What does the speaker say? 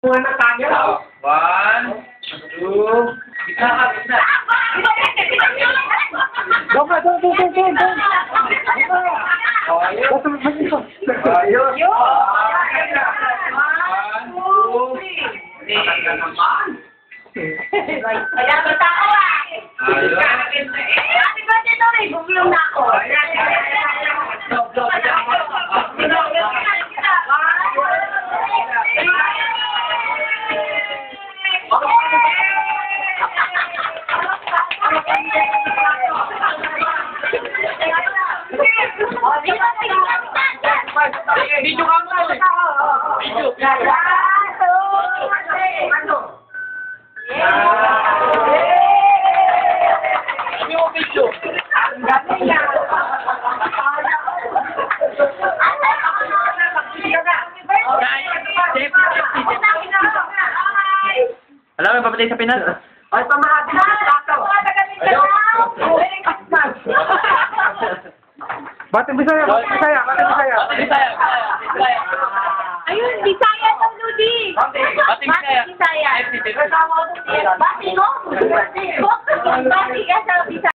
Mga camera. 1, 2, gitna ka, gitna. Go ka, go. Ayos. Ayos. 1, 2, 3. Kaya kita ko ah. Ayos. Happy birthday to me. Bumulong na ako. Video ka mo eh. Video. Hindi mo video. Alam mo, papatay sa Pinas. Ay, pamahati na sa tato. Batang Bisaya. Ayun, Bisaya daw, Ludi. Bating Bisaya. Bisaya. Bati ko? Bati ka sa Bisaya.